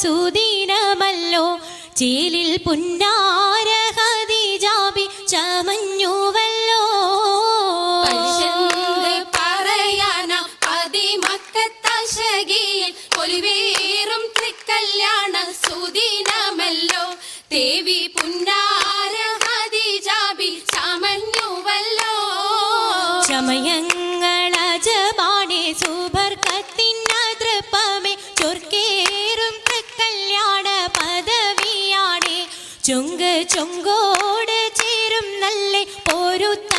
സുദിനമല്ലോ ചേലിൽ പുന്നാര ഖദീജാബി ചമഞ്ഞുവല്ലോ പറയാന പതിമക്കത്തശകിയിൽ പൊലിവേറും തൃക്കല്യാണ സുദിനമല്ലോ ദേവി പുന്നാര ഖദീജാബി ചമഞ്ഞുവല്ലോ ചമയങ്ങളജബാണെ സുബർക്കത്തിനതൃപ്പമേ ചൊർക്കേറും തൃക്കല്യാണ പദവിയാണെ ചൊങ്ക് ചൊങ്കോട് ചേരും നല്ല പൊരുത്ത